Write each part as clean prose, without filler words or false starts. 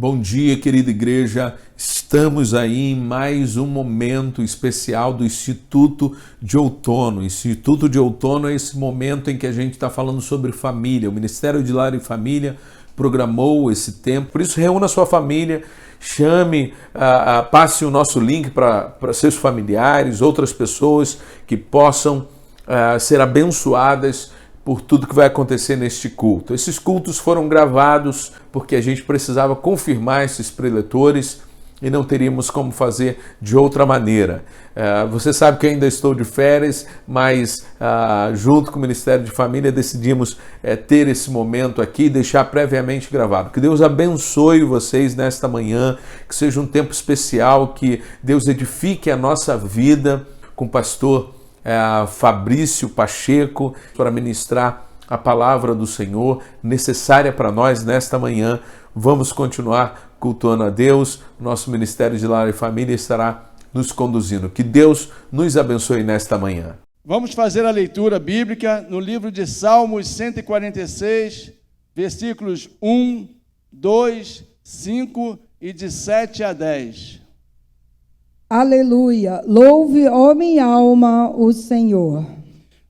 Bom dia, querida igreja. Estamos aí em mais um momento especial do Instituto de Outono. O Instituto de Outono é esse momento em que a gente está falando sobre família. O Ministério de Lar e Família programou esse tempo. Por isso, reúna a sua família, chame, passe o nosso link para seus familiares, outras pessoas que possam ser abençoadas por tudo que vai acontecer neste culto. Esses cultos foram gravados porque a gente precisava confirmar esses preletores e não teríamos como fazer de outra maneira. Você sabe que ainda estou de férias, mas junto com o Ministério de Família decidimos ter esse momento aqui e deixar previamente gravado. Que Deus abençoe vocês nesta manhã, que seja um tempo especial, que Deus edifique a nossa vida com o pastor Fabrício Pacheco para ministrar a palavra do Senhor necessária para nós nesta manhã. Vamos continuar cultuando a Deus. Nosso Ministério de Lar e Família estará nos conduzindo. Que Deus nos abençoe nesta manhã. Vamos fazer a leitura bíblica no livro de Salmos 146, versículos 1, 2, 5 e de 7 a 10. Aleluia! Louve, ó minha alma, o Senhor.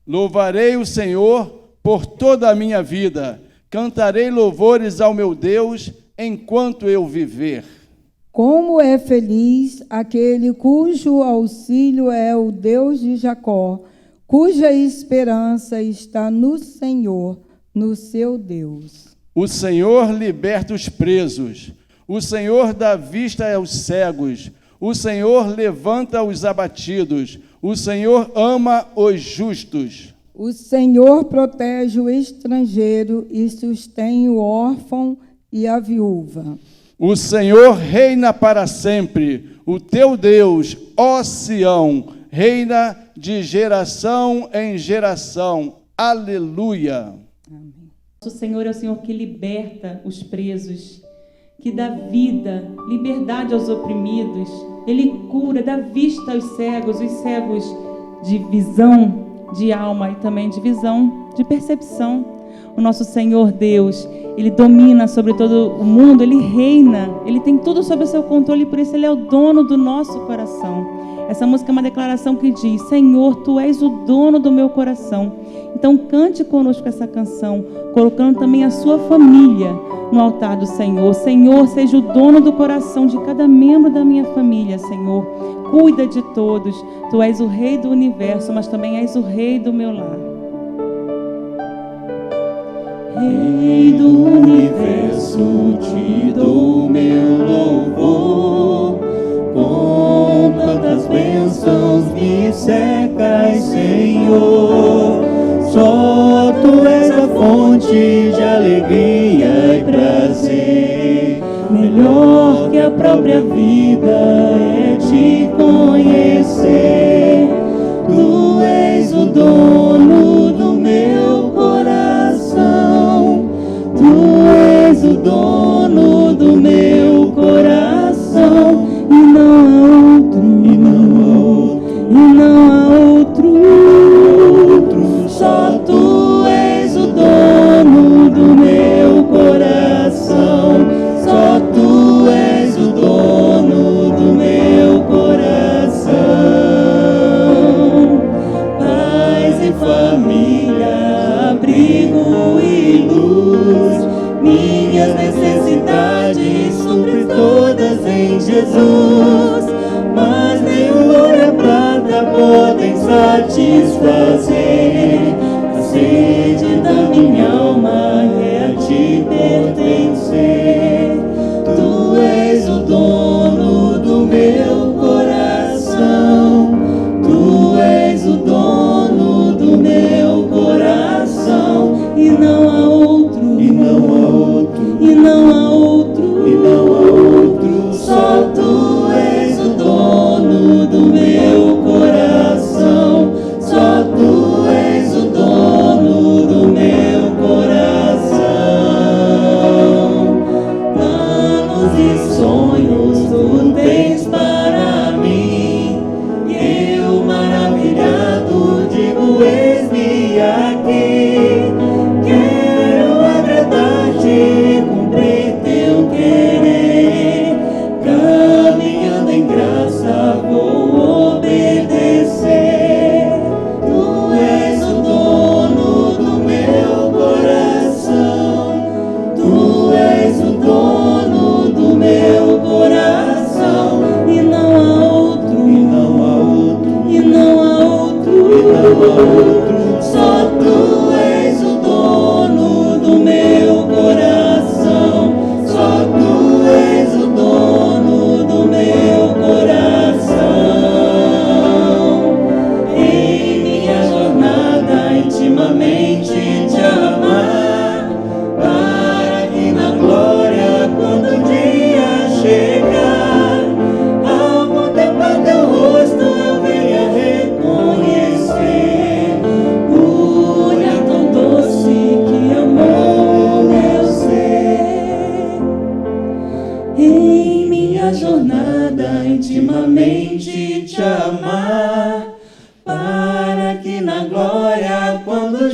Louvarei o Senhor por toda a minha vida. Cantarei louvores ao meu Deus enquanto eu viver. Como é feliz aquele cujo auxílio é o Deus de Jacó, cuja esperança está no Senhor, no seu Deus. O Senhor liberta os presos. O Senhor dá vista aos cegos. O Senhor levanta os abatidos, o Senhor ama os justos. O Senhor protege o estrangeiro e sustém o órfão e a viúva. O Senhor reina para sempre, o teu Deus, ó Sião, reina de geração em geração. Aleluia. Amém. O Senhor é o Senhor que liberta os presos, que dá vida, liberdade aos oprimidos. Ele cura, dá vista aos cegos, os cegos de visão, de alma e também de visão, de percepção. O nosso Senhor Deus, Ele domina sobre todo o mundo, Ele reina, Ele tem tudo sob o seu controle, por isso Ele é o dono do nosso coração. Essa música é uma declaração que diz: Senhor, Tu és o dono do meu coração. Então cante conosco essa canção, colocando também a sua família no altar do Senhor. Senhor, seja o dono do coração de cada membro da minha família, Senhor. Cuida de todos. Tu és o Rei do universo, mas também és o Rei do meu lar. Rei do universo, te dou meu louvor. Com tantas bênçãos me cercas, Senhor. Só Tu és a fonte de alegria e prazer. Melhor que a própria vida é te conhecer. Tu és o dono do meu coração. Tu és o dono do meu coração. E não há outro, e não há outro. Só Tu és o dono do meu coração. Só Tu és o dono do meu coração. Paz e família, abrigo e luz. Minhas necessidades supre todas em Jesus. Mas nem o ouro e a prata podem satisfazer. A sede da minha alma é a Te pertencer. Tu és o dono do meu coração. Tu és o dono do meu coração. E não há outro, e não há outro, e não há outro, e não há outro. Só Tu és o dono do meu coração. Só Tu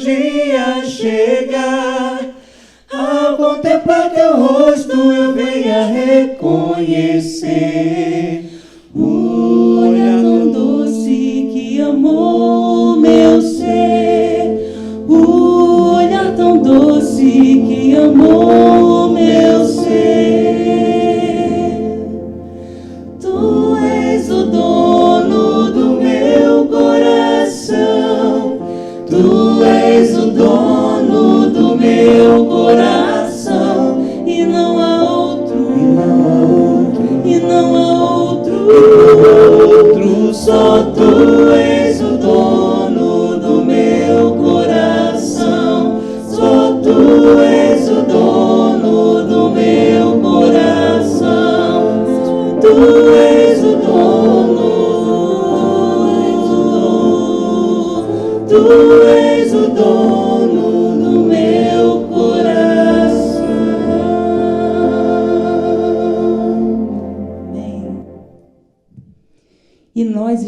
meus dias chegar, ao contemplar teu rosto eu venha reconhecer o olhar tão doce que amou meu ser, o olhar tão doce que amou meu ser. Tu és o dono do meu coração, tu és o dono do meu coração, e não há outro, e não há outro, só tu és o dono do meu coração, só tu és o dono do meu coração, tu és o dono, tu és o dono do meu coração. Amém. E nós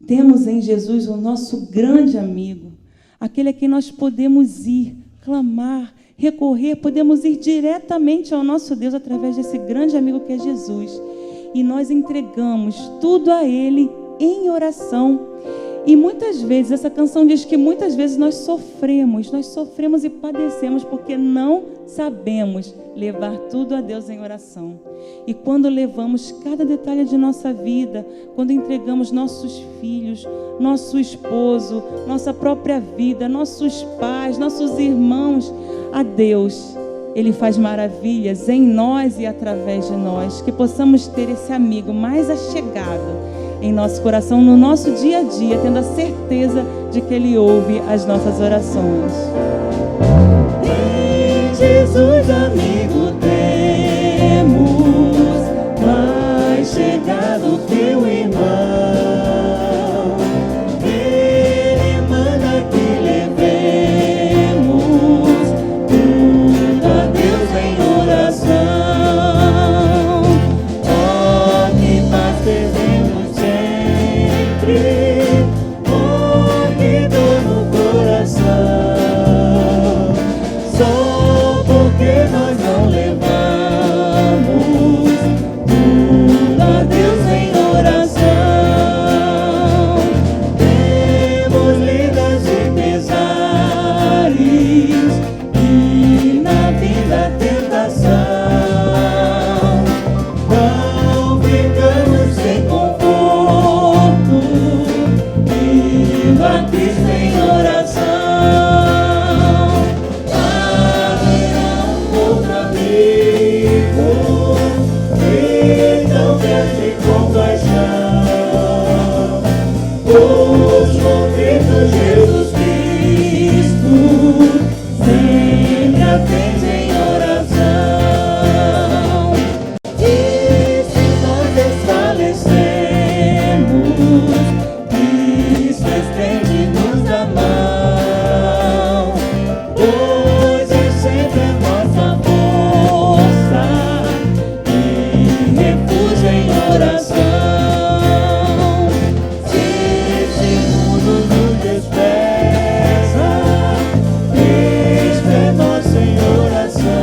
temos em Jesus o nosso grande amigo, aquele a quem nós podemos ir, clamar, recorrer, podemos ir diretamente ao nosso Deus através desse grande amigo que é Jesus. E nós entregamos tudo a Ele em oração. E muitas vezes, essa canção diz que muitas vezes nós sofremos e padecemos porque não sabemos levar tudo a Deus em oração. E quando levamos cada detalhe de nossa vida, quando entregamos nossos filhos, nosso esposo, nossa própria vida, nossos pais, nossos irmãos a Deus, Ele faz maravilhas em nós e através de nós, que possamos ter esse amigo mais achegado em nosso coração, no nosso dia a dia, tendo a certeza de que Ele ouve as nossas orações. Em Jesus, amigo, temos mais chegado que o irmão. Ele manda que levemos tudo a Deus em oração. Oh, que paz teremos sempre, oh, que dor no coração, só porque nós não levamos tudo a Deus em oração. Temos lidas e pesares e na vida tentação, não ficamos sem conforto, viva Cristo em oração. Haverá outro amigo que não perde compaixão, pois com Cristo Jesus Cristo sempre atende em oração. E se nós desfalecemos, Cristo estende-nos a mão, pois é sempre a nossa força e refúgio em oração. Se esse mundo nos despreza, Cristo é nosso em oração.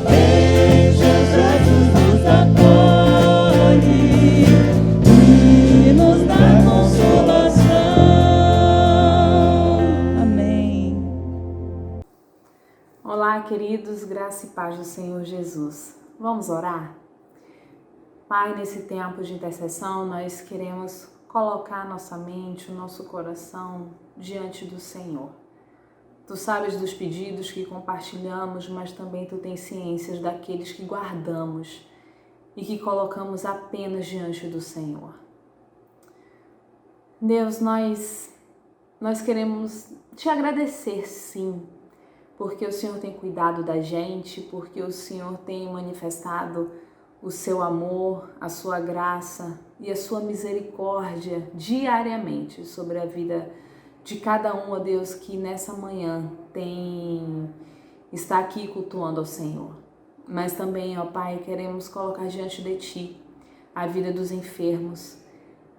Em Jesus nos acolhe e nos dá consolação. Amém. Olá, queridos, graça e paz do Senhor Jesus. Vamos orar? Pai, nesse tempo de intercessão, nós queremos colocar nossa mente, o nosso coração diante do Senhor. Tu sabes dos pedidos que compartilhamos, mas também Tu tens ciências daqueles que guardamos e que colocamos apenas diante do Senhor. Deus, nós queremos Te agradecer, sim, porque o Senhor tem cuidado da gente, porque o Senhor tem manifestado o Seu amor, a Sua graça e a Sua misericórdia diariamente sobre a vida de cada um, ó Deus, que nessa manhã está aqui cultuando ao Senhor. Mas também, ó Pai, queremos colocar diante de Ti a vida dos enfermos,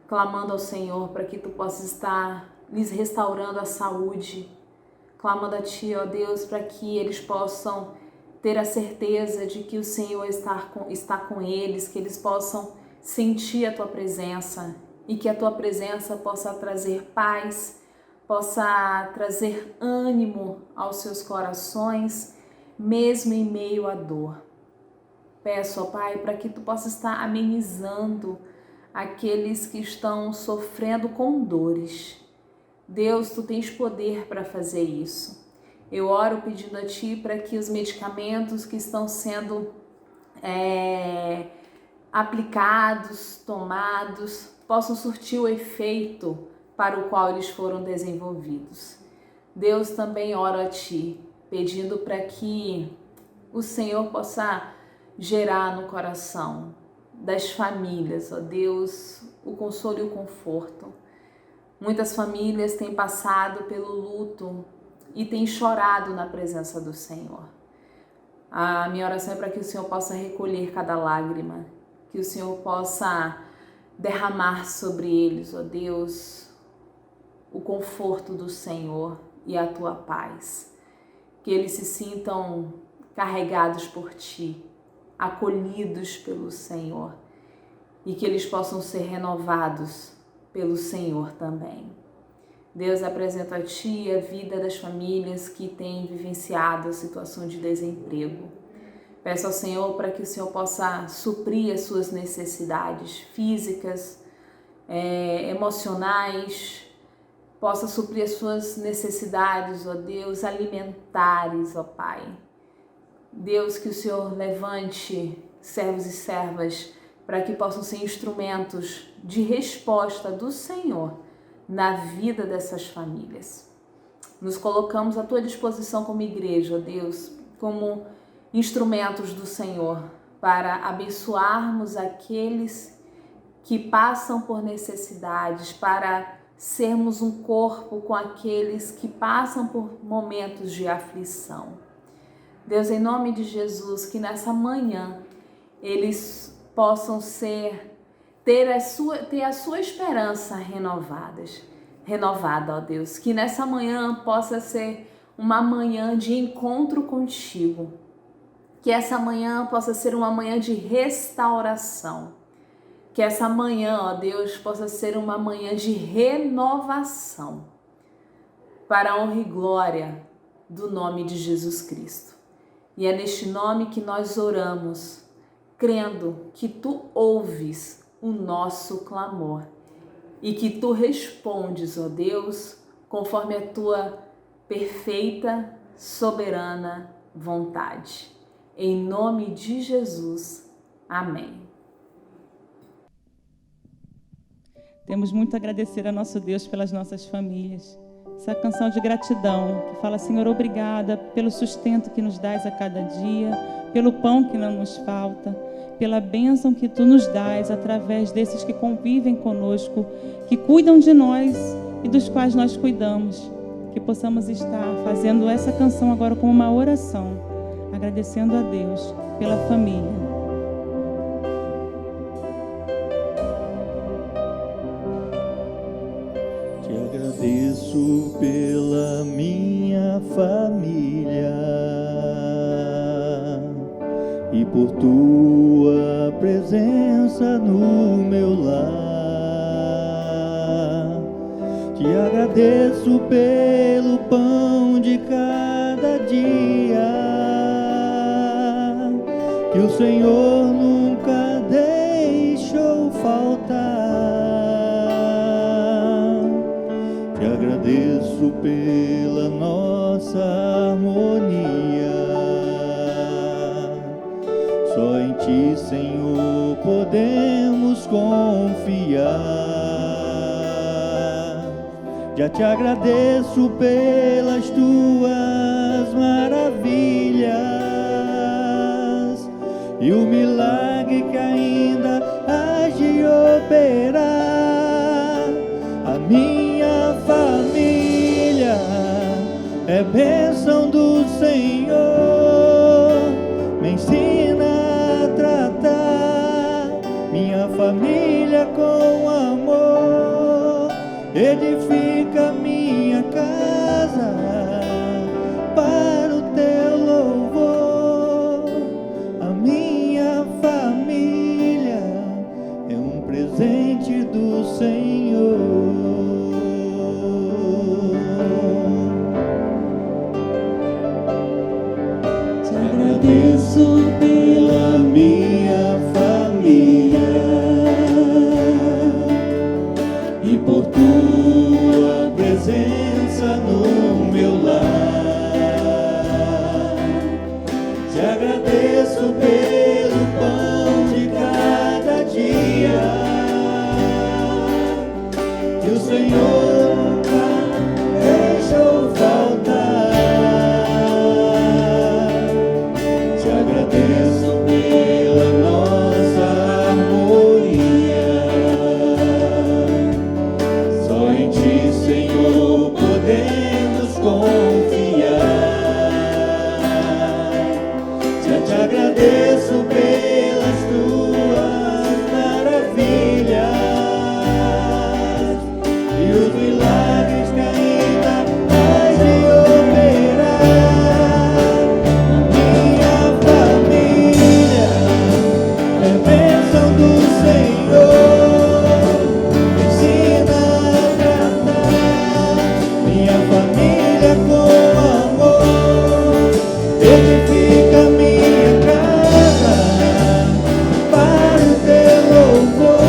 clamando ao Senhor para que Tu possas estar lhes restaurando a saúde, clamando a Ti, ó Deus, para que eles possam ter a certeza de que o Senhor está com eles, que eles possam sentir a Tua presença e que a Tua presença possa trazer paz, possa trazer ânimo aos seus corações, mesmo em meio à dor. Peço, ó Pai, para que Tu possa estar amenizando aqueles que estão sofrendo com dores. Deus, Tu tens poder para fazer isso. Eu oro pedindo a Ti para que os medicamentos que estão sendo aplicados, tomados, possam surtir o efeito para o qual eles foram desenvolvidos. Deus, também oro a Ti, pedindo para que o Senhor possa gerar no coração das famílias, ó Deus, o consolo e o conforto. Muitas famílias têm passado pelo luto e têm chorado na presença do Senhor. A minha oração é para que o Senhor possa recolher cada lágrima, que o Senhor possa derramar sobre eles, ó Deus, o conforto do Senhor e a Tua paz. Que eles se sintam carregados por Ti, acolhidos pelo Senhor, e que eles possam ser renovados pelo Senhor também. Deus, apresento a Ti a vida das famílias que têm vivenciado a situação de desemprego. Peço ao Senhor para que o Senhor possa suprir as suas necessidades físicas, emocionais, possa suprir as suas necessidades, ó Deus, alimentares, ó Pai. Deus, que o Senhor levante servos e servas para que possam ser instrumentos de resposta do Senhor na vida dessas famílias. Nos colocamos à Tua disposição como igreja, ó Deus, como instrumentos do Senhor para abençoarmos aqueles que passam por necessidades, para sermos um corpo com aqueles que passam por momentos de aflição. Deus, em nome de Jesus, que nessa manhã eles possam ter a sua esperança renovada, ó Deus. Que nessa manhã possa ser uma manhã de encontro contigo. Que essa manhã possa ser uma manhã de restauração. Que essa manhã, ó Deus, possa ser uma manhã de renovação. Para a honra e glória do nome de Jesus Cristo. E é neste nome que nós oramos, crendo que Tu ouves o nosso clamor e que Tu respondes, ó Deus, conforme a Tua perfeita, soberana vontade. Em nome de Jesus. Amém. Temos muito a agradecer a nosso Deus pelas nossas famílias. Essa canção de gratidão que fala: Senhor, obrigada pelo sustento que nos dás a cada dia, pelo pão que não nos falta, pela bênção que Tu nos dás através desses que convivem conosco, que cuidam de nós e dos quais nós cuidamos. Que possamos estar fazendo essa canção agora como uma oração, agradecendo a Deus pela família. Te agradeço pela minha família e por Tua presença no meu lar. Te agradeço pelo pão de cada dia que o Senhor nunca deixou faltar. Te agradeço pela nossa harmonia. Só em Ti, Senhor, podemos confiar. Já Te agradeço pelas Tuas maravilhas e o milagre que ainda hás de operar. A minha família é bênção do Senhor. Me ensina a tratar minha família com amor. Edifica minha casa para o teu louvor. A minha família é um presente do Senhor. Te agradeço pela minha família e por tua presença no meu lar. Te agradeço pelo pão de cada dia que o Senhor nunca deixou faltar. Te agradeço pela nossa harmonia. Só em ti, Senhor, podemos confiar. Já te agradeço pelas tuas maravilhas e os milagres que ainda hás de operar. Minha família é bênção do Senhor, me ensina a tratar minha família com amor, edifica minha casa para o teu louvor.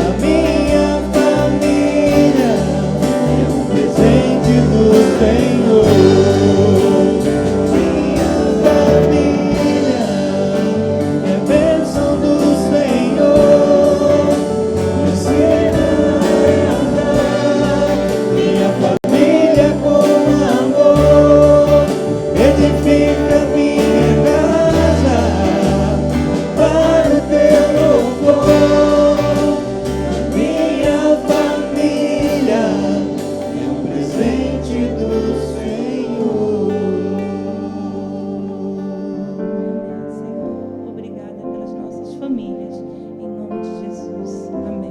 A minha família é um presente do Senhor. Minha família é bênção do Senhor. Me ensina a andar minha família com amor, edifica minha casa para o teu louvor. Minha família é um presente do Senhor. Senhor, obrigada pelas nossas famílias. Em nome de Jesus. Amém.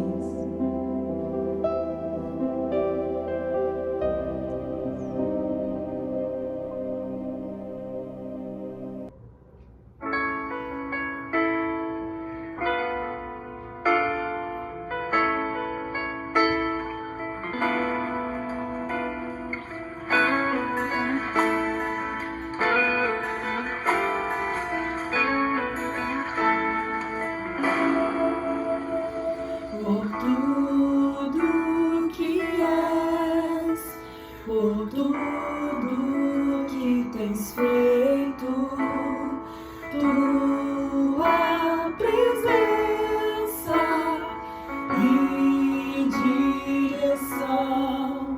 Por tudo que és, por tudo que tens feito, tua presença e direção,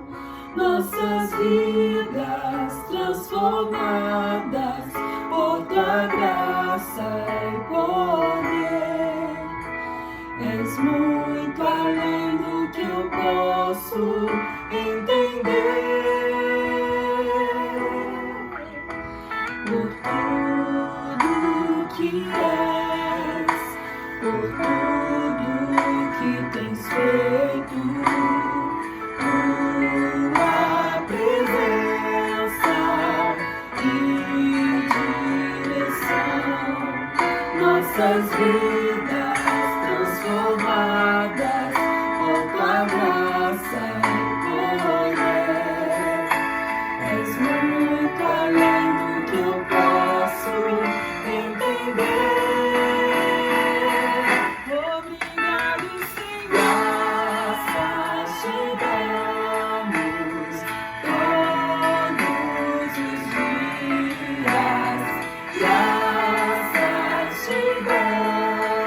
nossas vidas transformadas por tua graça e poder. És muito além do que eu posso entender. Por tudo que és, por tudo que tens feito, tua presença e direção, nossas vidas transformadas por tua graça e poder. És muito além do que eu posso entender. Obrigado, Senhor. Graças te damos todos os dias. Graças te damos.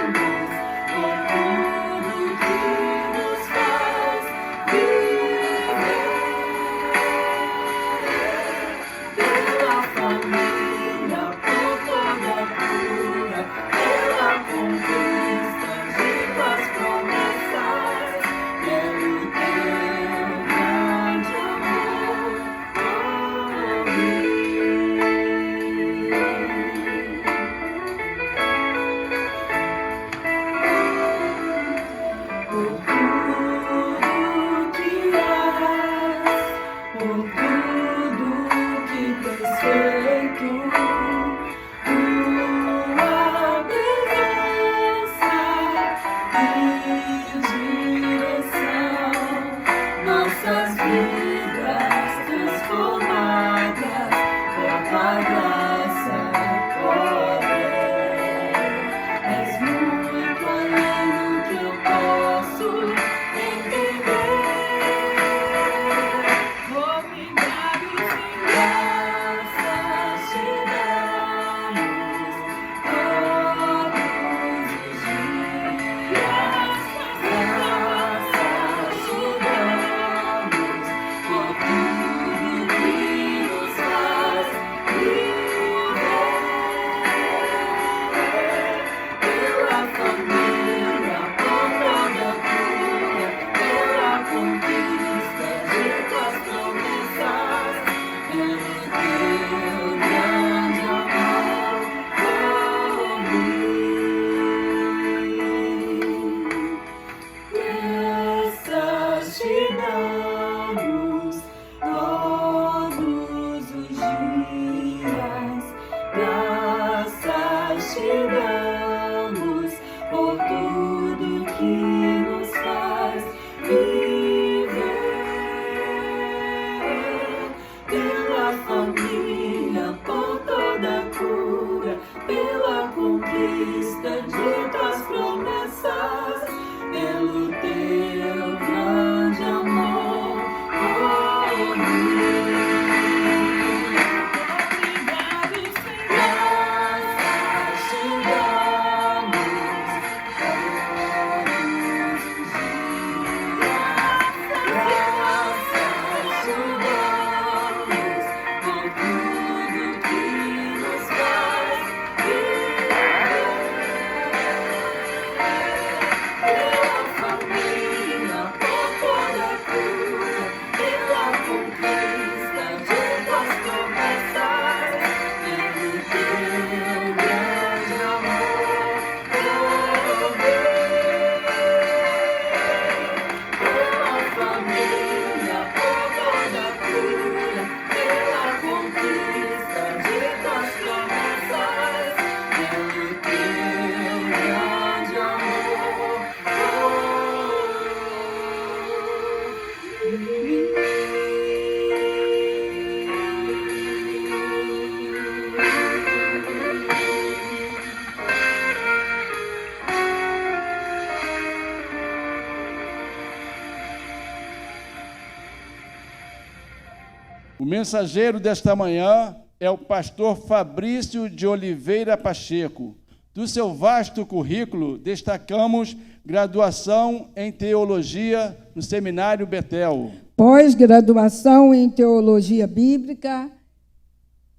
O mensageiro desta manhã é o pastor Fabrício de Oliveira Pacheco. Do seu vasto currículo, destacamos graduação em Teologia no Seminário Betel. Pós-graduação em Teologia Bíblica,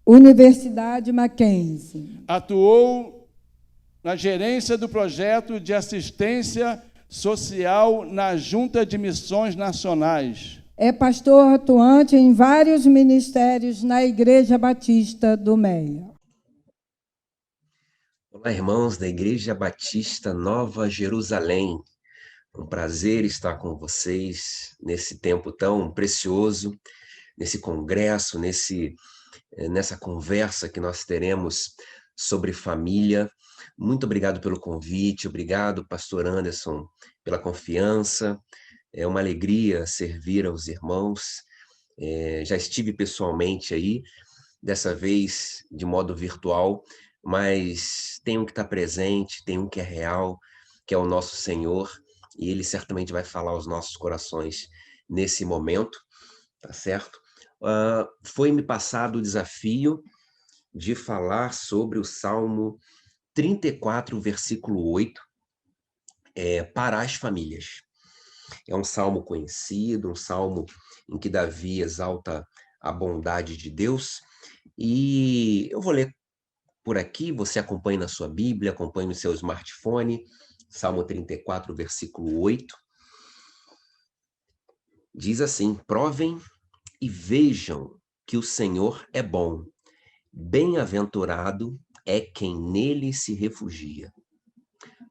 Universidade Mackenzie. Atuou na gerência do projeto de assistência social na Junta de Missões Nacionais. É pastor atuante em vários ministérios na Igreja Batista do Meia. Olá, irmãos da Igreja Batista Nova Jerusalém. Um prazer estar com vocês nesse tempo tão precioso, nesse congresso, nessa conversa que nós teremos sobre família. Muito obrigado pelo convite, obrigado, pastor Anderson, pela confiança. É uma alegria servir aos irmãos. Já estive pessoalmente aí, dessa vez de modo virtual, mas tem um que está presente, tem um que é real, que é o nosso Senhor, e Ele certamente vai falar aos nossos corações nesse momento, tá certo? Foi-me passado o desafio de falar sobre o Salmo 34, versículo 8, para as famílias. É um salmo conhecido, um salmo em que Davi exalta a bondade de Deus, e eu vou ler por aqui, você acompanha na sua Bíblia, acompanha no seu smartphone, Salmo 34, versículo 8. Diz assim: provem e vejam que o Senhor é bom, bem-aventurado é quem nele se refugia.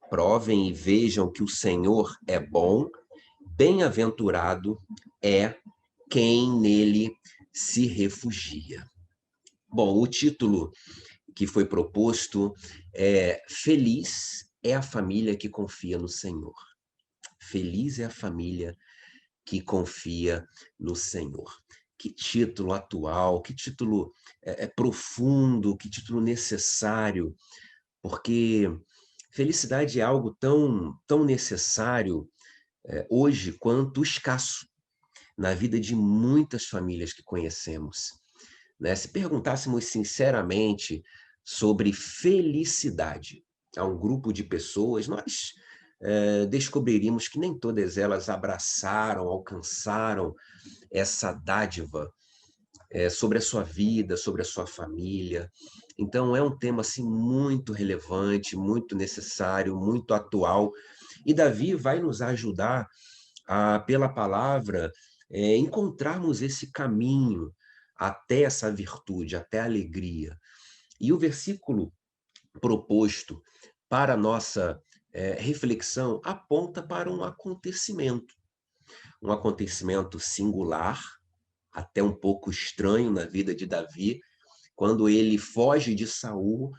Provem e vejam que o Senhor é bom, bem-aventurado é quem nele se refugia. Bom, o título que foi proposto é Feliz é a família que confia no Senhor. Feliz é a família que confia no Senhor. Que título atual, que título profundo, que título necessário, porque felicidade é algo tão necessário hoje quanto escasso na vida de muitas famílias que conhecemos. Né? Se perguntássemos sinceramente sobre felicidade a um grupo de pessoas, nós descobriríamos que nem todas elas abraçaram, alcançaram essa dádiva sobre a sua vida, sobre a sua família. Então é um tema assim, muito relevante, muito necessário, muito atual, e Davi vai nos ajudar pela palavra, encontrarmos esse caminho até essa virtude, até a alegria. E o versículo proposto para a nossa reflexão aponta para um acontecimento singular, até um pouco estranho na vida de Davi, quando ele foge de Saul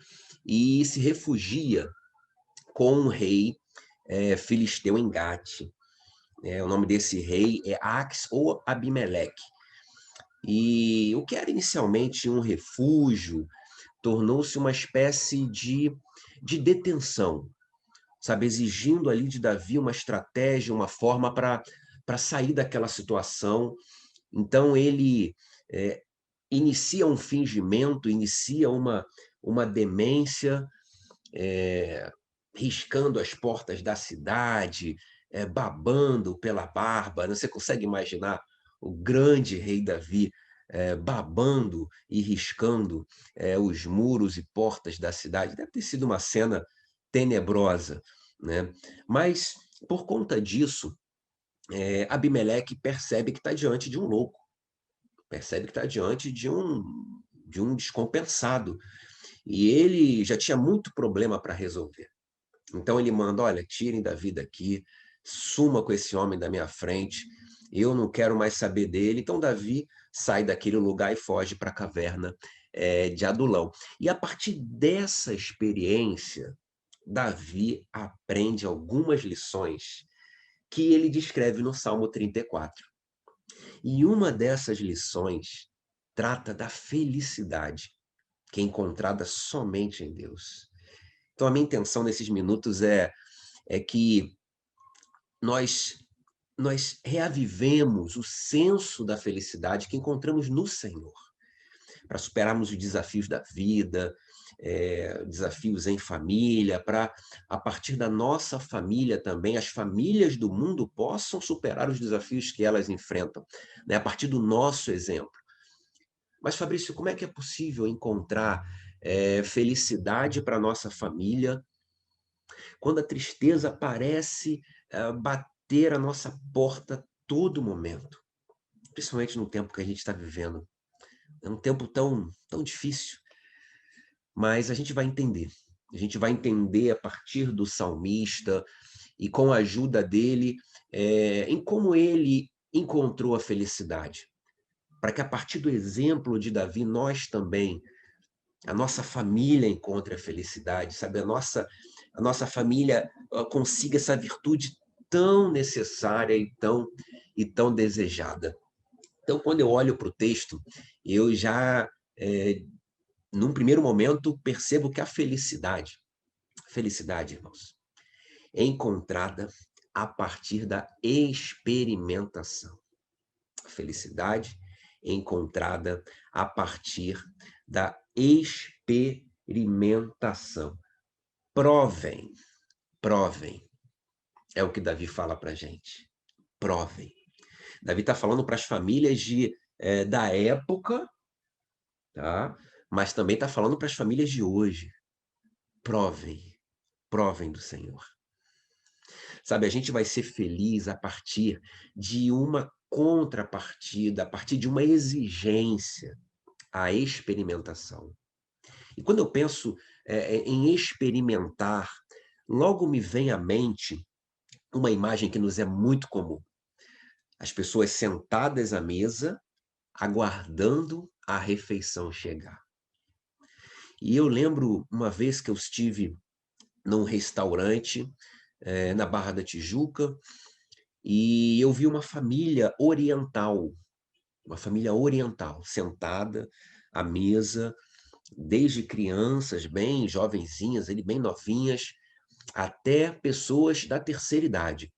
e se refugia com um rei filisteu em Gate. O nome desse rei é Ax ou Abimeleque. E o que era inicialmente um refúgio tornou-se uma espécie de detenção, sabe, exigindo ali de Davi uma estratégia, uma forma para sair daquela situação. Então ele inicia um fingimento, inicia uma demência, riscando as portas da cidade, babando pela barba. Você consegue imaginar o grande rei Davi babando e riscando os muros e portas da cidade? Deve ter sido uma cena tenebrosa, né? Mas, por conta disso, Abimeleque percebe que está diante de um louco, percebe que está diante de um descompensado, e ele já tinha muito problema para resolver. Então ele manda: olha, tirem Davi daqui, suma com esse homem da minha frente, eu não quero mais saber dele. Então Davi sai daquele lugar e foge para a caverna de Adulão. E a partir dessa experiência, Davi aprende algumas lições que ele descreve no Salmo 34. E uma dessas lições trata da felicidade, que é encontrada somente em Deus. Então a minha intenção nesses minutos é que nós nós reavivemos o senso da felicidade que encontramos no Senhor, para superarmos os desafios da vida, desafios em família, para, a partir da nossa família também, as famílias do mundo possam superar os desafios que elas enfrentam, né, a partir do nosso exemplo. Mas, Fabrício, como é que é possível encontrar felicidade para a nossa família quando a tristeza parece bater a nossa porta a todo momento? Principalmente no tempo que a gente está vivendo. É um tempo tão, tão difícil. Mas a gente vai entender. A gente vai entender a partir do salmista e com a ajuda dele, em como ele encontrou a felicidade. Para que a partir do exemplo de Davi, nós também, a nossa família encontre a felicidade, sabe? A nossa família consiga essa virtude tão necessária e tão desejada. Então, quando eu olho para o texto, eu já, num primeiro momento, percebo que a felicidade, irmãos, é encontrada a partir da experimentação. A felicidade é encontrada a partir da experimentação. Provem, é o que Davi fala para a gente. Provem. Davi está falando para as famílias da época, tá? Mas também está falando para as famílias de hoje. Provem do Senhor. Sabe, a gente vai ser feliz a partir de uma contrapartida, a partir de uma exigência, a experimentação. E quando eu penso em experimentar, logo me vem à mente uma imagem que nos é muito comum. As pessoas sentadas à mesa, aguardando a refeição chegar. E eu lembro uma vez que eu estive num restaurante na Barra da Tijuca, e eu vi uma família oriental, sentada à mesa, desde crianças bem jovenzinhas, bem novinhas, até pessoas da terceira idade.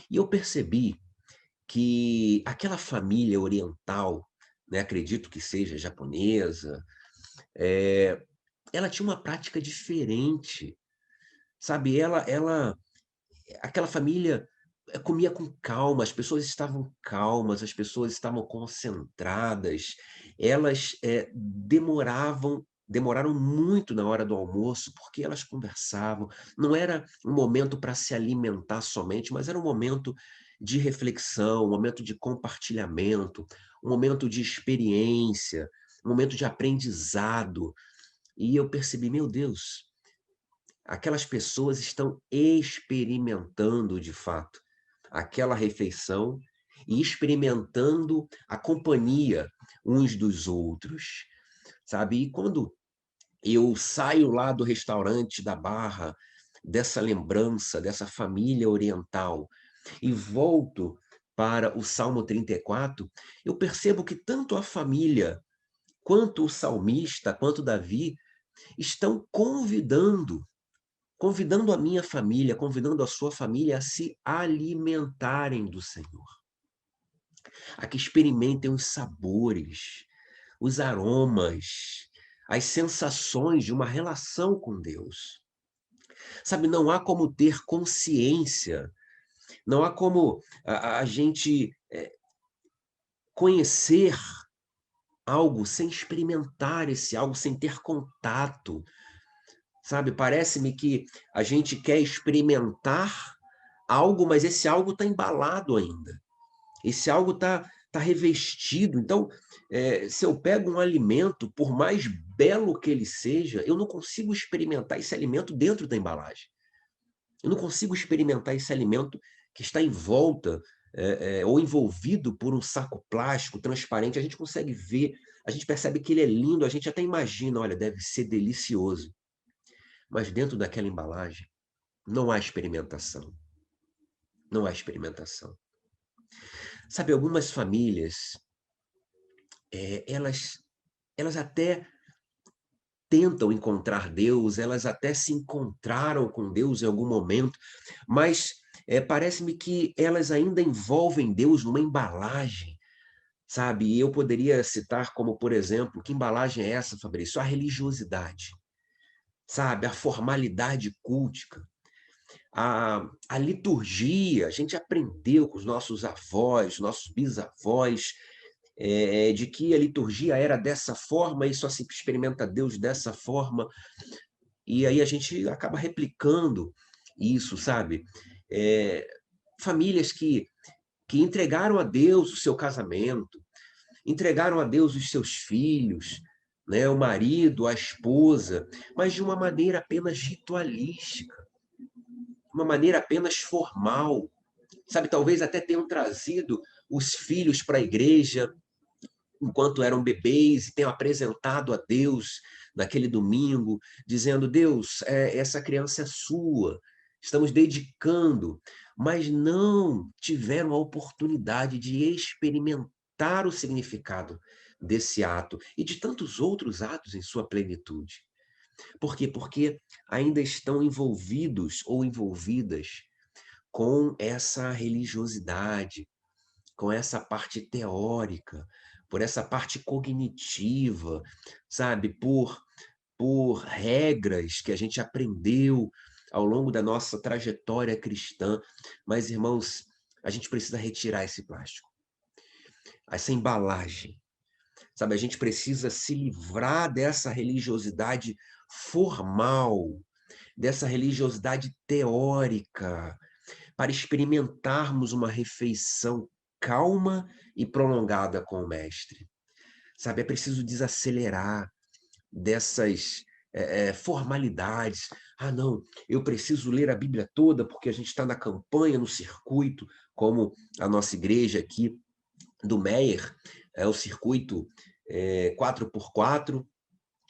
E eu percebi que aquela família oriental, né, acredito que seja japonesa, ela tinha uma prática diferente, sabe? Aquela família comia com calma, as pessoas estavam calmas, as pessoas estavam concentradas, elas demoraram muito na hora do almoço, porque elas conversavam. Não era um momento para se alimentar somente, mas era um momento de reflexão, um momento de compartilhamento, um momento de experiência, um momento de aprendizado. E eu percebi, meu Deus, aquelas pessoas estão experimentando, de fato, aquela refeição e experimentando a companhia uns dos outros, sabe? E quando eu saio lá do restaurante da Barra, dessa lembrança, dessa família oriental, e volto para o Salmo 34, eu percebo que tanto a família, quanto o salmista, quanto Davi, estão convidando a minha família, convidando a sua família a se alimentarem do Senhor, a que experimentem os sabores, os aromas, as sensações de uma relação com Deus. Sabe, não há como ter consciência, não há como a gente conhecer algo sem experimentar esse algo, sem ter contato. Sabe, parece-me que a gente quer experimentar algo, mas esse algo está embalado ainda. Esse algo está revestido. Então, se eu pego um alimento, por mais belo que ele seja, eu não consigo experimentar esse alimento dentro da embalagem. Eu não consigo experimentar esse alimento que está em volta ou envolvido por um saco plástico transparente. A gente consegue ver, a gente percebe que ele é lindo, a gente até imagina, olha, deve ser delicioso. Mas dentro daquela embalagem não há experimentação. Não há experimentação. Sabe, algumas famílias, elas até tentam encontrar Deus, elas até se encontraram com Deus em algum momento, mas parece-me que elas ainda envolvem Deus numa embalagem, sabe? E eu poderia citar como, por exemplo, que embalagem é essa, Fabrício? A religiosidade, sabe? A formalidade cultica, a liturgia. A gente aprendeu com os nossos avós, nossos bisavós, de que a liturgia era dessa forma e só se experimenta Deus dessa forma. E aí a gente acaba replicando isso, sabe? Famílias que entregaram a Deus o seu casamento, entregaram a Deus os seus filhos, né? O marido, a esposa, mas de uma maneira apenas ritualística, uma maneira apenas formal, sabe? Talvez até tenham trazido os filhos para a igreja enquanto eram bebês e tenham apresentado a Deus naquele domingo, dizendo: Deus, essa criança é sua, estamos dedicando, mas não tiveram a oportunidade de experimentar o significado desse ato e de tantos outros atos em sua plenitude. Por quê? Porque ainda estão envolvidos ou envolvidas com essa religiosidade, com essa parte teórica, por essa parte cognitiva, sabe? Por regras que a gente aprendeu ao longo da nossa trajetória cristã. Mas, irmãos, a gente precisa retirar esse plástico, essa embalagem, sabe? A gente precisa se livrar dessa religiosidade formal, dessa religiosidade teórica, para experimentarmos uma refeição calma e prolongada com o Mestre. Sabe, é preciso desacelerar dessas formalidades. Ah, não, eu preciso ler a Bíblia toda porque a gente está na campanha, no circuito, como a nossa igreja aqui do Meier, é o circuito 4x4,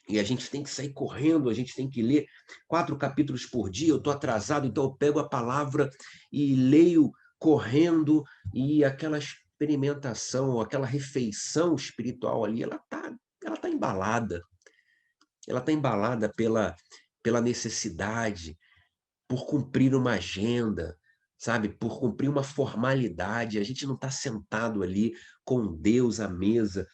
e a gente tem que sair correndo, a gente tem que ler 4 capítulos por dia. Eu estou atrasado, então eu pego a palavra e leio correndo, e aquela experimentação, aquela refeição espiritual ali, ela tá embalada. Ela está embalada pela necessidade, por cumprir uma agenda, sabe? Por cumprir uma formalidade. A gente não está sentado ali com Deus à mesa,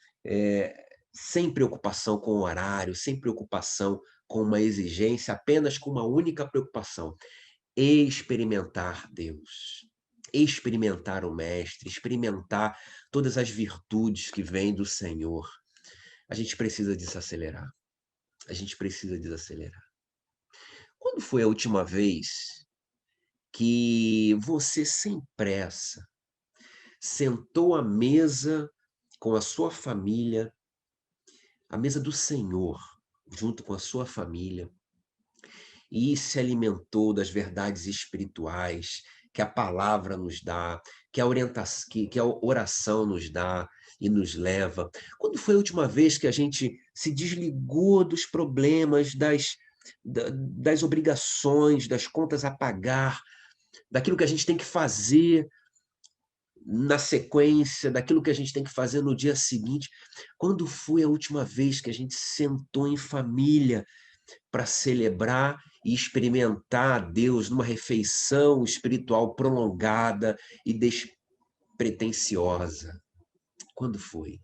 sem preocupação com o horário, sem preocupação com uma exigência, apenas com uma única preocupação: experimentar Deus, experimentar o Mestre, experimentar todas as virtudes que vêm do Senhor. A gente precisa desacelerar. A gente precisa desacelerar. Quando foi a última vez que você, sem pressa, sentou à mesa com a sua família, à mesa do Senhor, junto com a sua família, e se alimentou das verdades espirituais que a palavra nos dá, que a oração nos dá e nos leva? Quando foi a última vez que a gente se desligou dos problemas, das obrigações, das contas a pagar, daquilo que a gente tem que fazer na sequência, daquilo que a gente tem que fazer no dia seguinte? Quando foi a última vez que a gente sentou em família para celebrar e experimentar Deus numa refeição espiritual prolongada e despretensiosa? Quando foi?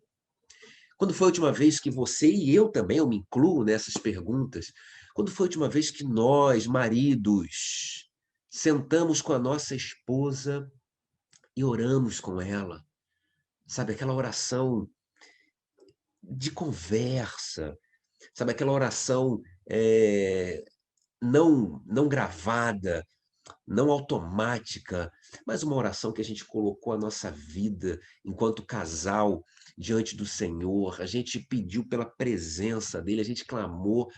Quando foi a última vez que você e eu também, eu me incluo nessas perguntas, quando foi a última vez que nós, maridos, sentamos com a nossa esposa e oramos com ela? Sabe, aquela oração de conversa, sabe, aquela oração não gravada, não automática, mas uma oração que a gente colocou a nossa vida enquanto casal diante do Senhor. A gente pediu pela presença dele, a gente clamou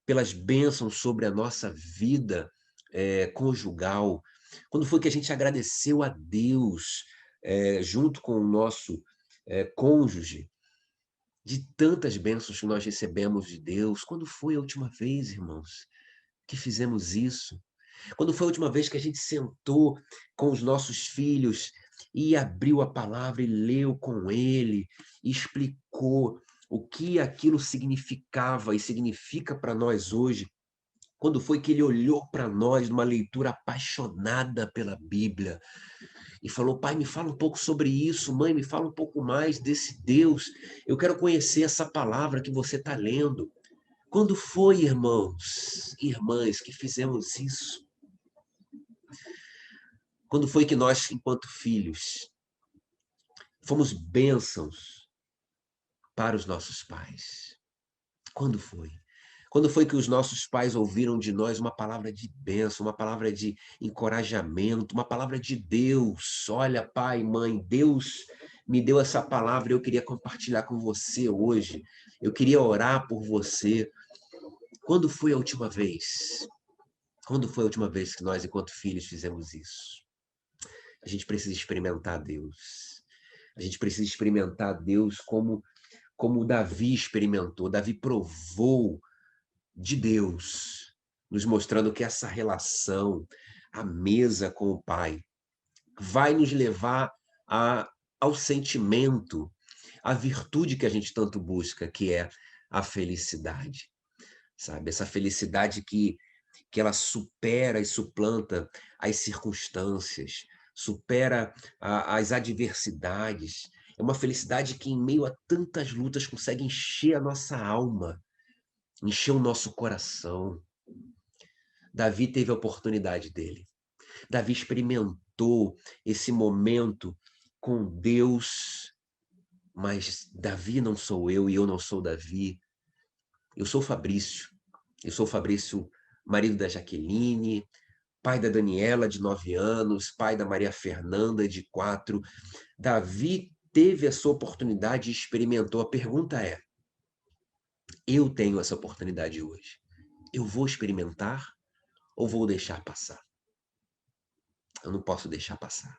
pelas bênçãos sobre a nossa vida conjugal. Quando foi que a gente agradeceu a Deus junto com o nosso cônjuge, de tantas bênçãos que nós recebemos de Deus? Quando foi a última vez, irmãos, que fizemos isso? Quando foi a última vez que a gente sentou com os nossos filhos e abriu a palavra e leu com ele, e explicou o que aquilo significava e significa para nós hoje, Quando foi que ele olhou para nós numa leitura apaixonada pela Bíblia e falou: Pai, me fala um pouco sobre isso, mãe, me fala um pouco mais desse Deus. Eu quero conhecer essa palavra que você está lendo. Quando foi, irmãos e irmãs, que fizemos isso? Quando foi que nós, enquanto filhos, fomos bênçãos para os nossos pais? Quando foi? Quando foi que os nossos pais ouviram de nós uma palavra de bênção, uma palavra de encorajamento, uma palavra de Deus? Olha, pai, mãe, Deus me deu essa palavra e eu queria compartilhar com você hoje. Eu queria orar por você. Quando foi a última vez? Quando foi a última vez que nós, enquanto filhos, fizemos isso? A gente precisa experimentar Deus. A gente precisa experimentar Deus como Davi experimentou. Davi provou de Deus, nos mostrando que essa relação, a mesa com o Pai, vai nos levar ao sentimento, à virtude que a gente tanto busca, que é a felicidade. Sabe? Essa felicidade que ela supera e suplanta as circunstâncias, supera as adversidades. É uma felicidade que, em meio a tantas lutas, consegue encher a nossa alma, encher o nosso coração. Davi teve a oportunidade dele. Davi experimentou esse momento com Deus, mas Davi não sou eu e eu não sou Davi. Eu sou Fabrício. Eu sou Fabrício, marido da Jaqueline, pai da Daniela, de 9 anos, pai da Maria Fernanda, de 4. Davi teve a sua oportunidade e experimentou. A pergunta é: eu tenho essa oportunidade hoje. Eu vou experimentar ou vou deixar passar? Eu não posso deixar passar.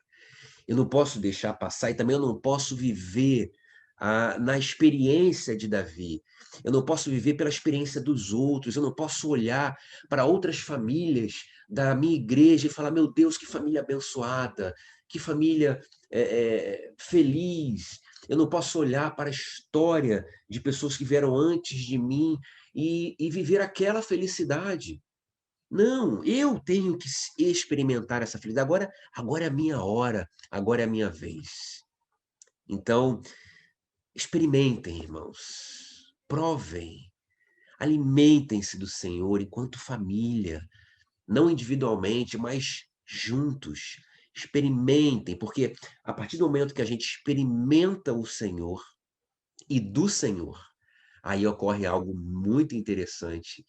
Eu não posso deixar passar e também eu não posso viver na experiência de Davi. Eu não posso viver pela experiência dos outros. Eu não posso olhar para outras famílias da minha igreja e falar: meu Deus, que família abençoada, que família feliz. Eu não posso olhar para a história de pessoas que vieram antes de mim e viver aquela felicidade. Não, eu tenho que experimentar essa felicidade. Agora é a minha hora, agora é a minha vez. Então, experimentem, irmãos, provem, alimentem-se do Senhor enquanto família, não individualmente, mas juntos. Experimentem, porque a partir do momento que a gente experimenta o Senhor e do Senhor, aí ocorre algo muito interessante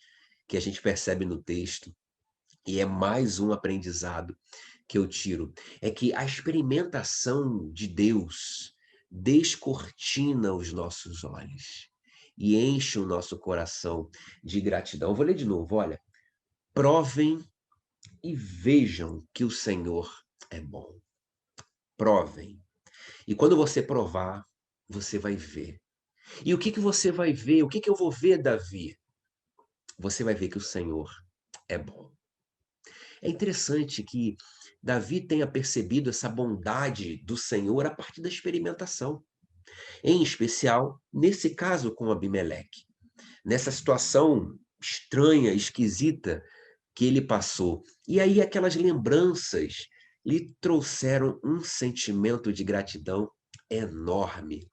que a gente percebe no texto, e é mais um aprendizado que eu tiro, é que a experimentação de Deus descortina os nossos olhos e enche o nosso coração de gratidão. Eu vou ler de novo, olha. Provem e vejam que o Senhor é bom. Provem. E quando você provar, você vai ver. E o que você vai ver? O que eu vou ver, Davi? Você vai ver que o Senhor é bom. É interessante que Davi tenha percebido essa bondade do Senhor a partir da experimentação. Em especial, nesse caso com Abimeleque. Nessa situação estranha, esquisita que ele passou. E aí aquelas lembranças lhe trouxeram um sentimento de gratidão enorme.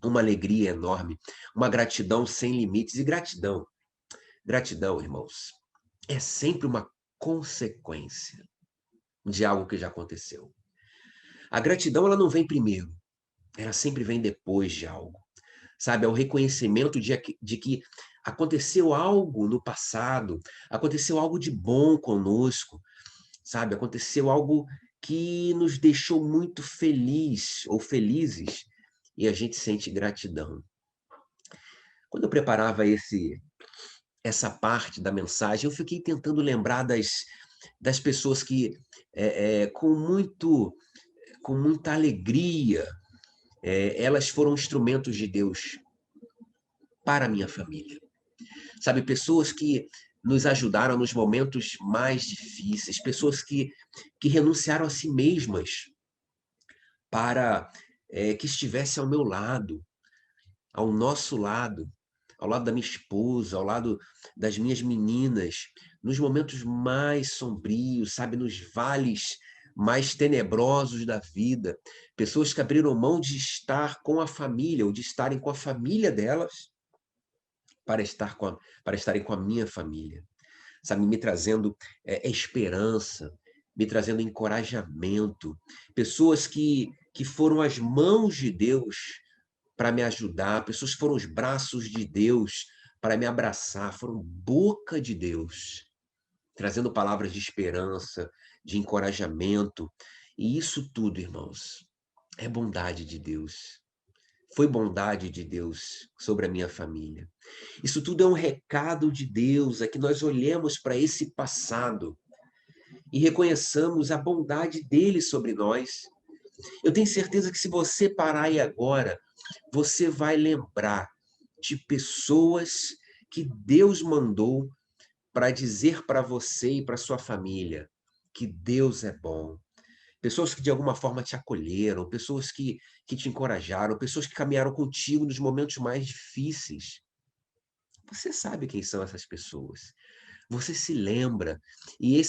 Uma alegria enorme. Uma gratidão sem limites. E gratidão, irmãos, é sempre uma consequência de algo que já aconteceu. A gratidão, ela não vem primeiro, ela sempre vem depois de algo. Sabe, é o reconhecimento de que aconteceu algo no passado, aconteceu algo de bom conosco, sabe, aconteceu algo que nos deixou muito feliz ou felizes e a gente sente gratidão. Quando eu preparava essa parte da mensagem, eu fiquei tentando lembrar das pessoas que, com muita alegria, elas foram instrumentos de Deus para a minha família. Sabe, pessoas que nos ajudaram nos momentos mais difíceis, pessoas que renunciaram a si mesmas para que estivesse ao meu lado, ao nosso lado, ao lado da minha esposa, ao lado das minhas meninas, nos momentos mais sombrios, sabe, nos vales mais tenebrosos da vida, pessoas que abriram mão de estar com a família, ou de estarem com a família delas, para estarem com a minha família, sabe, me trazendo esperança, me trazendo encorajamento, pessoas que foram as mãos de Deus para me ajudar, pessoas que foram os braços de Deus para me abraçar, foram boca de Deus, trazendo palavras de esperança, de encorajamento. E isso tudo, irmãos, é bondade de Deus. Foi bondade de Deus sobre a minha família. Isso tudo é um recado de Deus, é que nós olhemos para esse passado e reconheçamos a bondade dele sobre nós. Eu tenho certeza que se você parar aí agora, você vai lembrar de pessoas que Deus mandou para dizer para você e para sua família que Deus é bom. Pessoas que de alguma forma te acolheram, pessoas que te encorajaram, pessoas que caminharam contigo nos momentos mais difíceis. Você sabe quem são essas pessoas. Você se lembra. E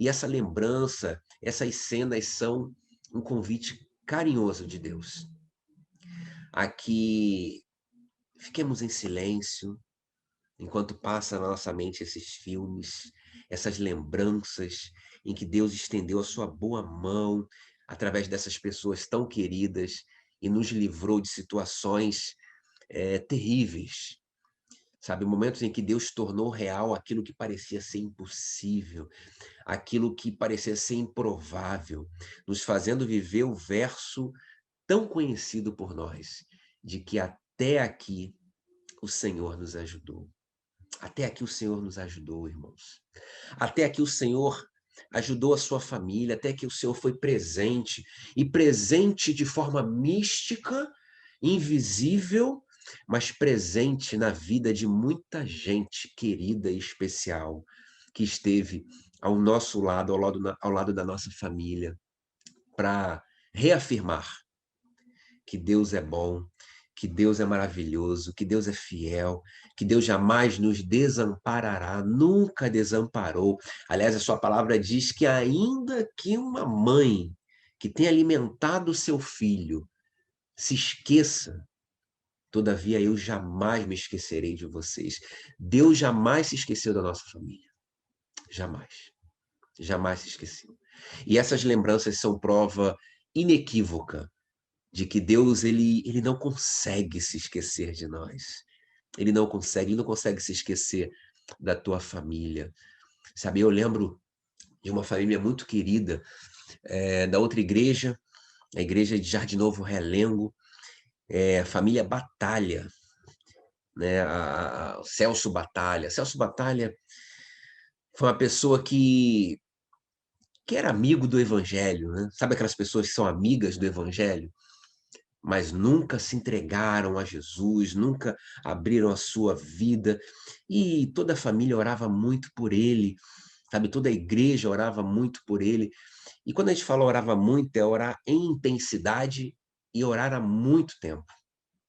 essa lembrança, essas cenas são um convite carinhoso de Deus a que fiquemos em silêncio enquanto passa na nossa mente esses filmes, essas lembranças em que Deus estendeu a sua boa mão através dessas pessoas tão queridas e nos livrou de situações terríveis. Sabe, momentos em que Deus tornou real aquilo que parecia ser impossível, aquilo que parecia ser improvável, nos fazendo viver o verso tão conhecido por nós, de que até aqui o Senhor nos ajudou. Até aqui o Senhor nos ajudou, irmãos. Até aqui o Senhor ajudou a sua família, até que o Senhor foi presente, e presente de forma mística, invisível, mas presente na vida de muita gente querida e especial, que esteve ao nosso lado, ao lado da nossa família, para reafirmar que Deus é bom, que Deus é maravilhoso, que Deus é fiel, que Deus jamais nos desamparará, nunca desamparou. Aliás, a sua palavra diz que ainda que uma mãe que tenha alimentado o seu filho se esqueça, todavia eu jamais me esquecerei de vocês. Deus jamais se esqueceu da nossa família. Jamais. Jamais se esqueceu. E essas lembranças são prova inequívoca de que Deus ele não consegue se esquecer de nós. Ele não consegue se esquecer da tua família. Sabe, eu lembro de uma família muito querida, da outra igreja, a igreja de Jardim Novo Realengo, a família Batalha, né? O Celso Batalha. Celso Batalha foi uma pessoa que era amigo do Evangelho, né? Sabe aquelas pessoas que são amigas do Evangelho? Mas nunca se entregaram a Jesus, nunca abriram a sua vida, e toda a família orava muito por ele, sabe? Toda a igreja orava muito por ele. E quando a gente fala orava muito, é orar em intensidade e orar há muito tempo.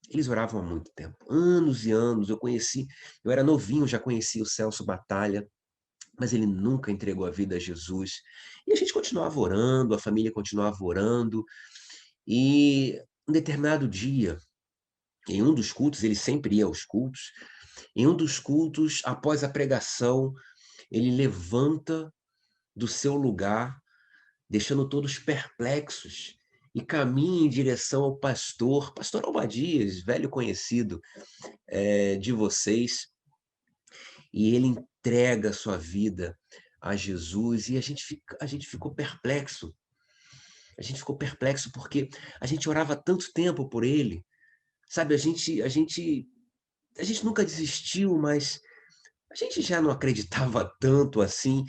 Eles oravam há muito tempo, anos e anos. Eu era novinho, já conhecia o Celso Batalha, mas ele nunca entregou a vida a Jesus. E a gente continuava orando, a família continuava orando, e um determinado dia, em um dos cultos, ele sempre ia aos cultos, em um dos cultos, após a pregação, ele levanta do seu lugar, deixando todos perplexos, e caminha em direção ao pastor Obadias, velho conhecido de vocês, e ele entrega a sua vida a Jesus, e a gente ficou perplexo. A gente ficou perplexo porque a gente orava tanto tempo por ele, sabe? A gente nunca desistiu, mas a gente já não acreditava tanto assim,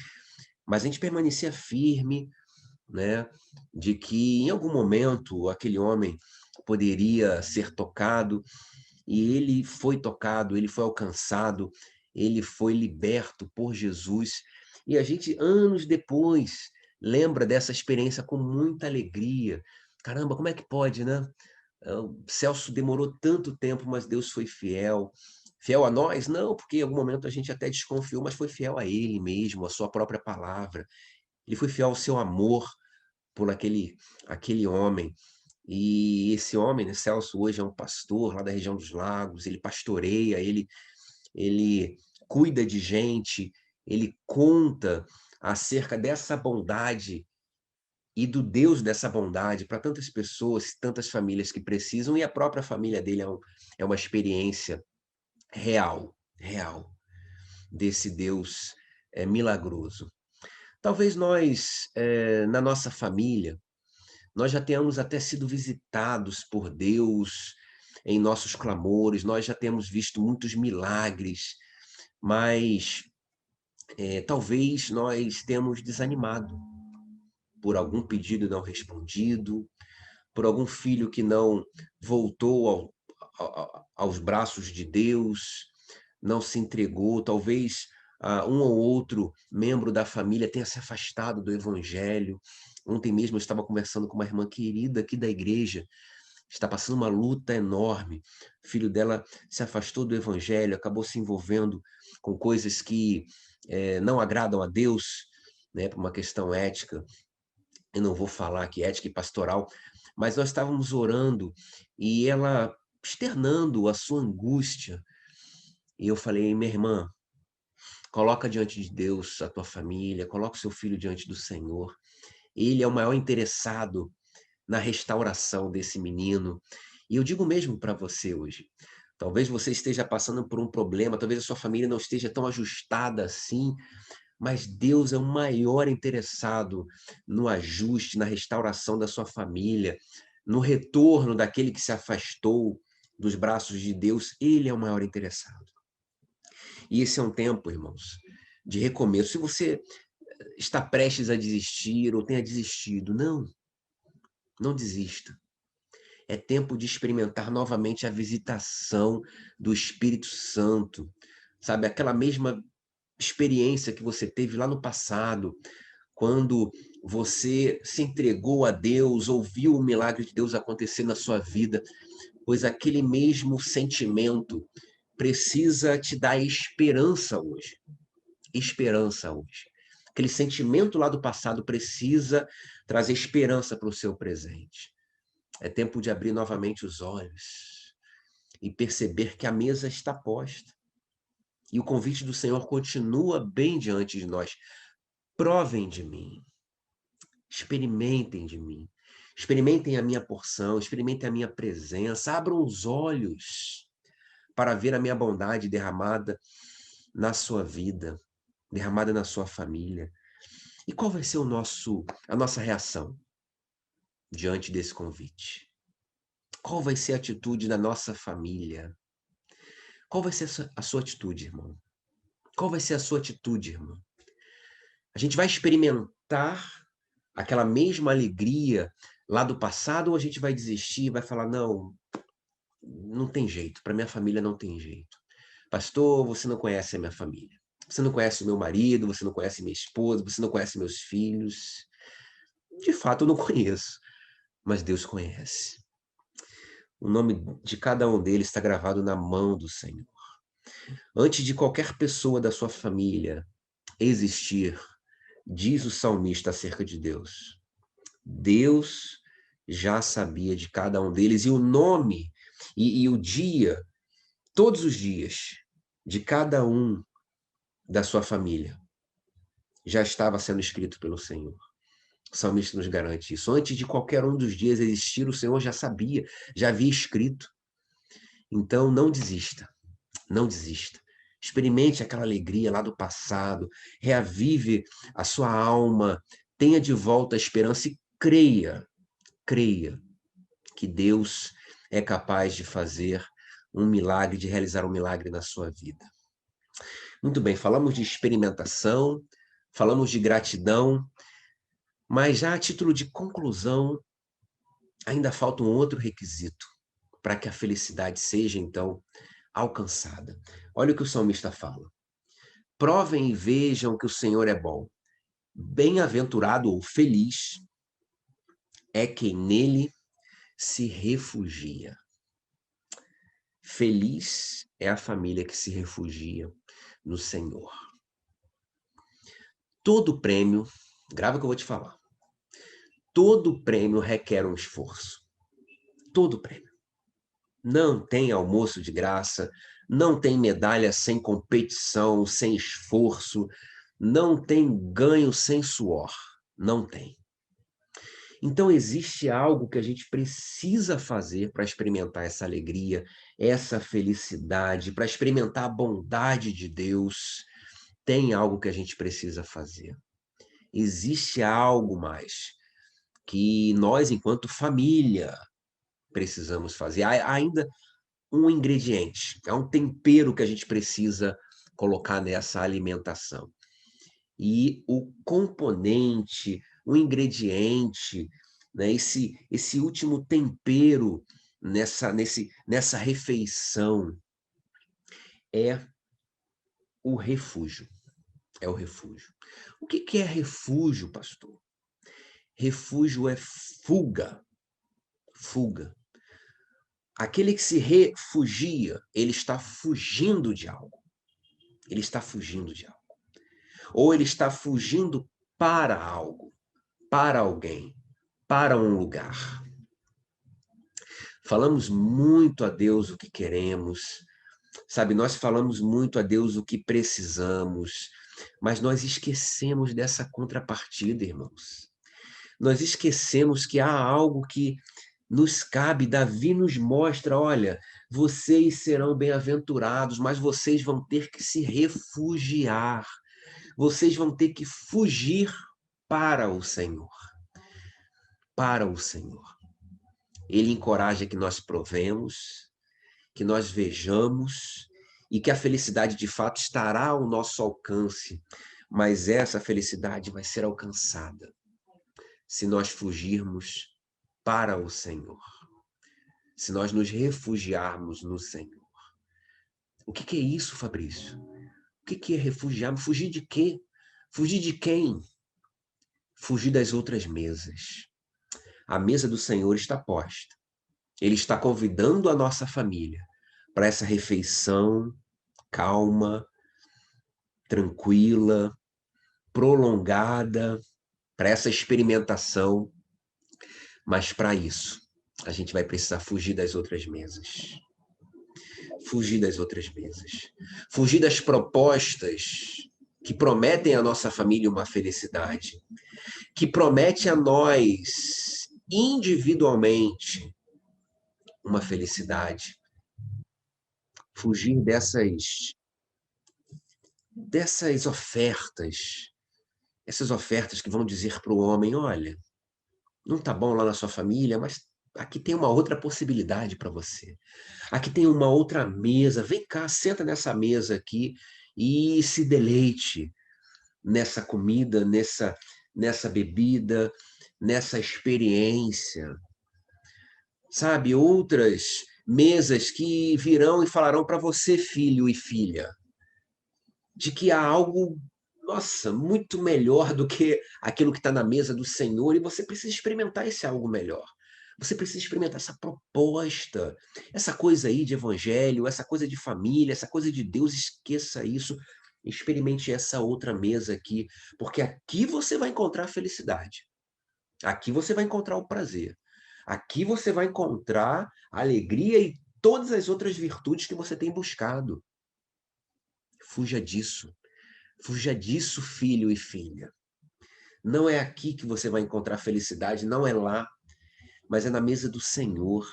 mas a gente permanecia firme, né? De que em algum momento aquele homem poderia ser tocado, e ele foi tocado, ele foi alcançado, ele foi liberto por Jesus. E a gente, anos depois, lembra dessa experiência com muita alegria. Caramba, como é que pode, né? O Celso demorou tanto tempo, mas Deus foi fiel. Fiel a nós? Não, porque em algum momento a gente até desconfiou, mas foi fiel a ele mesmo, a sua própria palavra. Ele foi fiel ao seu amor por aquele homem. E esse homem, né, Celso, hoje é um pastor lá da região dos Lagos, ele pastoreia, ele cuida de gente, ele conta acerca dessa bondade e do Deus dessa bondade para tantas pessoas, tantas famílias que precisam, e a própria família dele é uma experiência real desse Deus milagroso. Talvez nós, na nossa família, nós já tenhamos até sido visitados por Deus em nossos clamores, nós já temos visto muitos milagres, mas talvez nós tenhamos desanimado por algum pedido não respondido, por algum filho que não voltou aos braços de Deus, não se entregou, talvez um ou outro membro da família tenha se afastado do evangelho. Ontem mesmo eu estava conversando com uma irmã querida aqui da igreja, está passando uma luta enorme. O filho dela se afastou do evangelho, acabou se envolvendo com coisas que não agradam a Deus, né, por uma questão ética. Eu não vou falar aqui ética e pastoral, mas nós estávamos orando e ela externando a sua angústia. E eu falei, minha irmã, coloca diante de Deus a tua família, coloca o seu filho diante do Senhor. Ele é o maior interessado na restauração desse menino. E eu digo mesmo para você hoje, talvez você esteja passando por um problema, talvez a sua família não esteja tão ajustada assim, mas Deus é o maior interessado no ajuste, na restauração da sua família, no retorno daquele que se afastou dos braços de Deus. Ele é o maior interessado. E esse é um tempo, irmãos, de recomeço. Se você está prestes a desistir ou tenha desistido, não desista. É tempo de experimentar novamente a visitação do Espírito Santo, sabe? Aquela mesma experiência que você teve lá no passado, quando você se entregou a Deus, ouviu o milagre de Deus acontecer na sua vida, pois aquele mesmo sentimento precisa te dar esperança hoje. Esperança hoje. Aquele sentimento lá do passado precisa trazer esperança para o seu presente. É tempo de abrir novamente os olhos e perceber que a mesa está posta. E o convite do Senhor continua bem diante de nós. Provem de mim. Experimentem de mim. Experimentem a minha porção, experimentem a minha presença. Abram os olhos para ver a minha bondade derramada na sua vida, derramada na sua família. E qual vai ser a nossa reação diante desse convite? Qual vai ser a atitude da nossa família? Qual vai ser a sua atitude, irmão? Qual vai ser a sua atitude, irmão? A gente vai experimentar aquela mesma alegria lá do passado ou a gente vai desistir e vai falar, não tem jeito, para minha família não tem jeito. Pastor, você não conhece a minha família. Você não conhece o meu marido, você não conhece minha esposa, você não conhece meus filhos. De fato, eu não conheço, mas Deus conhece. O nome de cada um deles está gravado na mão do Senhor. Antes de qualquer pessoa da sua família existir, diz o salmista acerca de Deus. Deus já sabia de cada um deles e o nome e o dia, todos os dias de cada um da sua família já estava sendo escrito pelo Senhor. O salmista nos garante isso. Antes de qualquer um dos dias existir, o Senhor já sabia, já havia escrito. Então, não desista. Não desista. Experimente aquela alegria lá do passado. Reavive a sua alma. Tenha de volta a esperança e creia que Deus é capaz de fazer um milagre, de realizar um milagre na sua vida. Muito bem, falamos de experimentação, falamos de gratidão, mas já a título de conclusão, ainda falta um outro requisito para que a felicidade seja, então, alcançada. Olha o que o salmista fala. Provem e vejam que o Senhor é bom. Bem-aventurado ou feliz é quem nele se refugia. Feliz é a família que se refugia no Senhor. Todo prêmio, grava o que eu vou te falar, todo prêmio requer um esforço. Todo prêmio. Não tem almoço de graça, não tem medalha sem competição, sem esforço, não tem ganho sem suor. Não tem. Então, existe algo que a gente precisa fazer para experimentar essa alegria, essa felicidade, para experimentar a bondade de Deus. Tem algo que a gente precisa fazer. Existe algo mais que nós, enquanto família, precisamos fazer. Há ainda um ingrediente, há um tempero que a gente precisa colocar nessa alimentação. E o componente, o ingrediente, né, esse último tempero nessa refeição é o refúgio. É o refúgio. O que é refúgio, pastor? Refúgio é fuga. Fuga. Aquele que se refugia, ele está fugindo de algo. Ele está fugindo de algo. Ou ele está fugindo para algo, para alguém, para um lugar. Falamos muito a Deus o que queremos, sabe? Nós falamos muito a Deus o que precisamos, mas nós esquecemos dessa contrapartida, irmãos. Nós esquecemos que há algo que nos cabe. Davi nos mostra, olha, vocês serão bem-aventurados, mas vocês vão ter que se refugiar. Vocês vão ter que fugir para o Senhor. Para o Senhor. Ele encoraja que nós provemos, que nós vejamos e que a felicidade de fato estará ao nosso alcance, mas essa felicidade vai ser alcançada se nós fugirmos para o Senhor, se nós nos refugiarmos no Senhor. O que é isso, Fabrício? O que é refugiar? Fugir de quê? Fugir de quem? Fugir das outras mesas. A mesa do Senhor está posta. Ele está convidando a nossa família para essa refeição calma, tranquila, prolongada, para essa experimentação. Mas para isso, a gente vai precisar fugir das outras mesas. Fugir das outras mesas. Fugir das propostas que prometem à nossa família uma felicidade, que promete a nós, individualmente, uma felicidade. Fugir dessas ofertas, essas ofertas que vão dizer para o homem, olha, não está bom lá na sua família, mas aqui tem uma outra possibilidade para você. Aqui tem uma outra mesa, vem cá, senta nessa mesa aqui e se deleite nessa comida, nessa bebida, nessa experiência. Sabe, outras mesas que virão e falarão para você, filho e filha, de que há algo, nossa, muito melhor do que aquilo que está na mesa do Senhor, e você precisa experimentar esse algo melhor. Você precisa experimentar essa proposta, essa coisa aí de evangelho, essa coisa de família, essa coisa de Deus. Esqueça isso, experimente essa outra mesa aqui, porque aqui você vai encontrar a felicidade, aqui você vai encontrar o prazer, aqui você vai encontrar a alegria e todas as outras virtudes que você tem buscado. Fuja disso. Fuja disso, filho e filha. Não é aqui que você vai encontrar felicidade, não é lá, mas é na mesa do Senhor.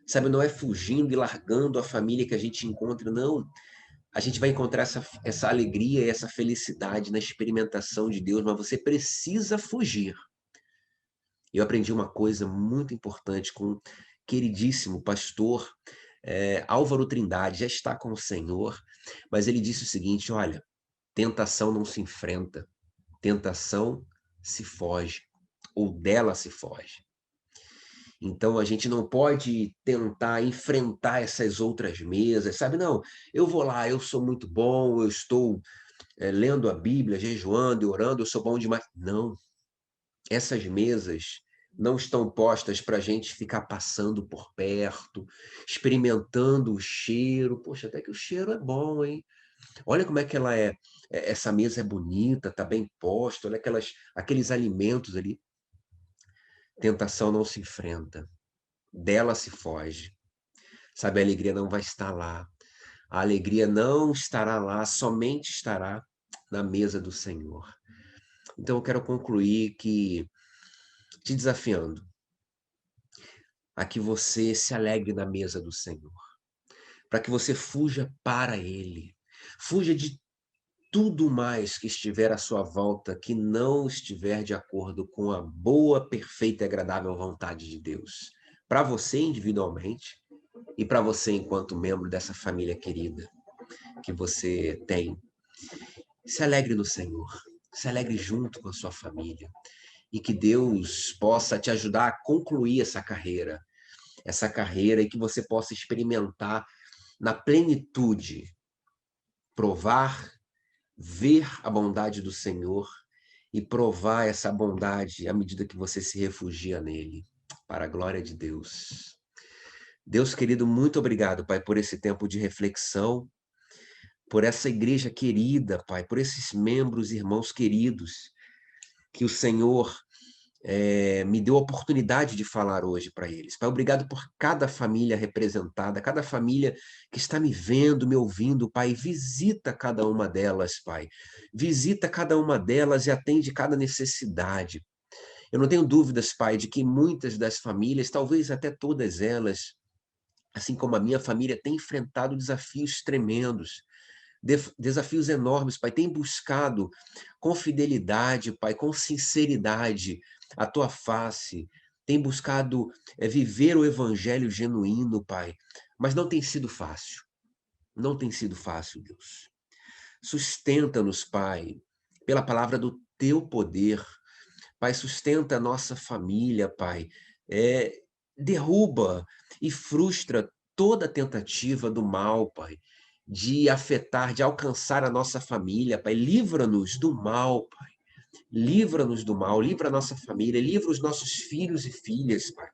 Sabe, não é fugindo e largando a família que a gente encontra, não. A gente vai encontrar essa alegria e essa felicidade na experimentação de Deus, mas você precisa fugir. Eu aprendi uma coisa muito importante com o queridíssimo pastor Álvaro Trindade, já está com o Senhor, mas ele disse o seguinte, olha, tentação não se enfrenta, tentação se foge, ou dela se foge. Então, a gente não pode tentar enfrentar essas outras mesas, sabe? Não, eu vou lá, eu sou muito bom, eu estou lendo a Bíblia, jejuando e orando, eu sou bom demais. Não. Essas mesas não estão postas para a gente ficar passando por perto, experimentando o cheiro. Poxa, até que o cheiro é bom, hein? Olha como é que ela é. Essa mesa é bonita, está bem posta, olha aqueles alimentos ali. Tentação não se enfrenta, dela se foge. Sabe, a alegria não vai estar lá. A alegria não estará lá, somente estará na mesa do Senhor. Então eu quero concluir te desafiando a que você se alegre na mesa do Senhor, para que você fuja para Ele, fuja de tudo mais que estiver à sua volta que não estiver de acordo com a boa, perfeita e agradável vontade de Deus, para você individualmente e para você enquanto membro dessa família querida que você tem. Se alegre no Senhor, se alegre junto com a sua família e que Deus possa te ajudar a concluir essa carreira e que você possa experimentar na plenitude, provar, ver a bondade do Senhor e provar essa bondade à medida que você se refugia nele, para a glória de Deus. Deus querido, muito obrigado, Pai, por esse tempo de reflexão, por essa igreja querida, Pai, por esses membros, irmãos queridos, que o Senhor me deu a oportunidade de falar hoje para eles. Pai, obrigado por cada família representada, cada família que está me vendo, me ouvindo, Pai. Visita cada uma delas, Pai. Visita cada uma delas e atende cada necessidade. Eu não tenho dúvidas, Pai, de que muitas das famílias, talvez até todas elas, assim como a minha família, têm enfrentado desafios tremendos, desafios enormes, Pai. Tem buscado com fidelidade, Pai, com sinceridade a Tua face, tem buscado viver o evangelho genuíno, Pai, mas não tem sido fácil. Não tem sido fácil, Deus. Sustenta-nos, Pai, pela palavra do Teu poder. Pai, sustenta a nossa família, Pai. Derruba e frustra toda tentativa do mal, Pai, de afetar, de alcançar a nossa família, Pai. Livra-nos do mal, Pai. Livra-nos do mal, livra a nossa família, livra os nossos filhos e filhas, Pai.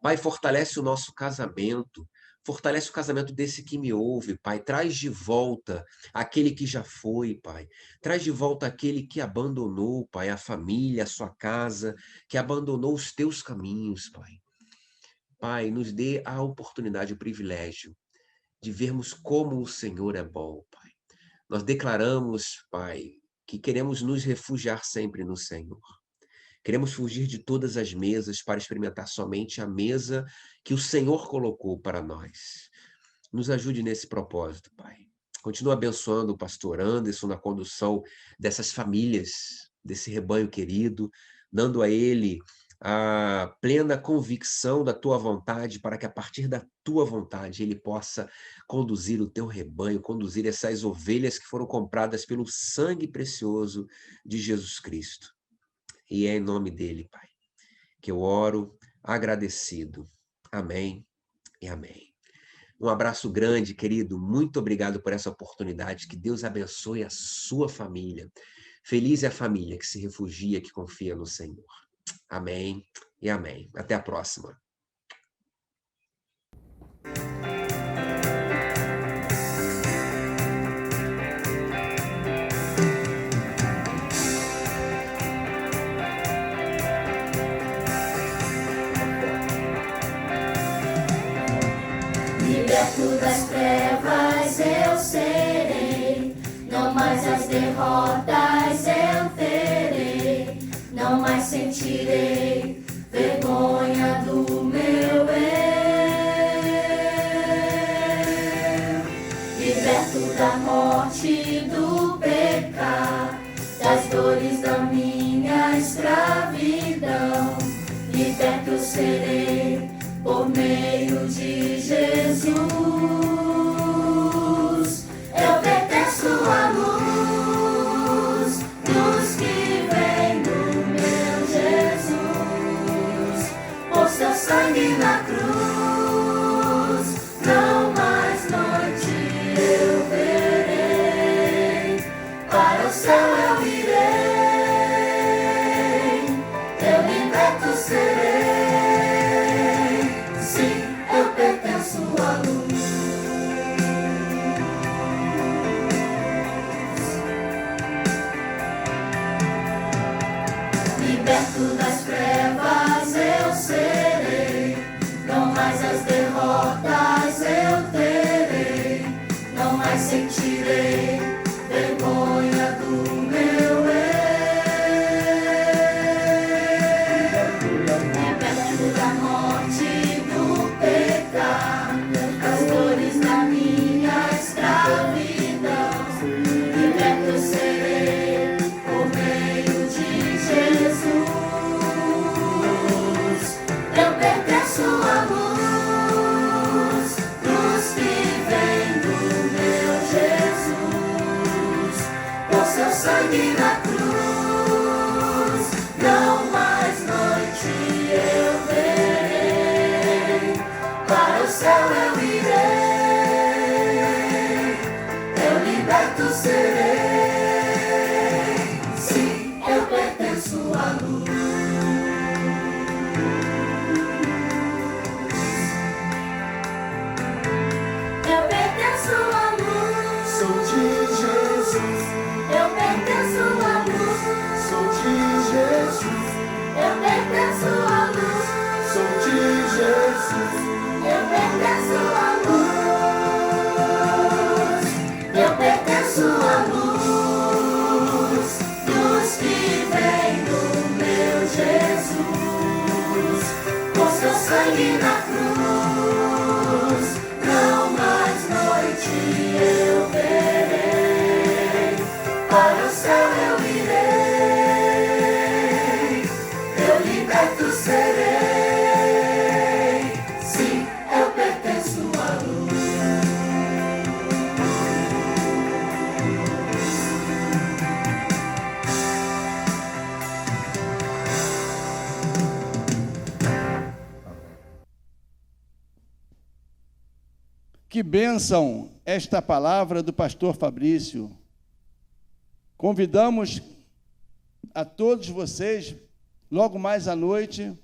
Pai, fortalece o nosso casamento, fortalece o casamento desse que me ouve, Pai. Traz de volta aquele que já foi, Pai. Traz de volta aquele que abandonou, Pai, a família, a sua casa, que abandonou os teus caminhos, Pai. Pai, nos dê a oportunidade, o privilégio de vermos como o Senhor é bom, Pai. Nós declaramos, Pai, que queremos nos refugiar sempre no Senhor. Queremos fugir de todas as mesas para experimentar somente a mesa que o Senhor colocou para nós. Nos ajude nesse propósito, Pai. Continua abençoando o pastor Anderson na condução dessas famílias, desse rebanho querido, dando a ele a plena convicção da tua vontade, para que a partir da tua vontade ele possa conduzir o teu rebanho, conduzir essas ovelhas que foram compradas pelo sangue precioso de Jesus Cristo. E é em nome dele, Pai, que eu oro agradecido. Amém e amém. Um abraço grande, querido. Muito obrigado por essa oportunidade. Que Deus abençoe a sua família. Feliz é a família que se refugia, que confia no Senhor. Amém e amém. Até a próxima. Liberto das trevas eu serei, não mais as derrotas eu terei, não mais sentirei vergonha do meu eu. Liberto da morte e do pecado, das dores da minha escravidão, liberto eu serei por meio de Jesus. Eu pertenço à luz dos que vem do meu Jesus. Por seu sangue na cruz, não mais noite eu verei. Para o céu eu irei, eu liberto sua luz nos que vem do meu Jesus. Por seu sangue na cruz, não mais noite eu verei. Para o céu eu irei, eu liberto serei. Sim, eu pertenço à luz. Eu pertenço à luz. Sou de Jesus. Eu pertenço à luz. Sou de Jesus. Eu pertenço à luz. Sou de Jesus. Eu pertenço à luz. Eu pertenço à luz dos que vem do meu Jesus. Com seu sangue na cruz, não mais noite eu verei. Para o céu eu irei, eu liberto serei. Sim, eu pertenço à luz. Que bênção esta palavra do pastor Fabrício. Convidamos a todos vocês, logo mais à noite,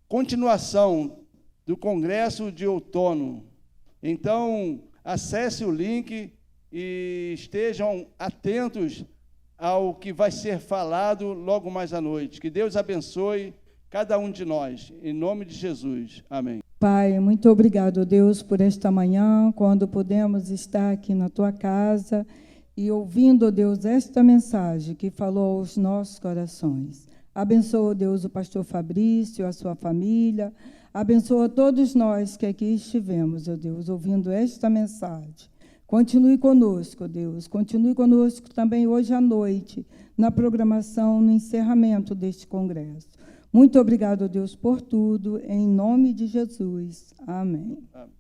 continuação do Congresso de Outono. Então, acesse o link e estejam atentos ao que vai ser falado logo mais à noite. Que Deus abençoe cada um de nós, em nome de Jesus. Amém. Pai, muito obrigado, Deus, por esta manhã, quando podemos estar aqui na Tua casa e ouvindo, Deus, esta mensagem que falou aos nossos corações. Abençoa, Deus, o pastor Fabrício, a sua família. Abençoa todos nós que aqui estivemos, ó Deus, ouvindo esta mensagem. Continue conosco, Deus. Continue conosco também hoje à noite, na programação, no encerramento deste congresso. Muito obrigado, Deus, por tudo. Em nome de Jesus. Amém. Amém.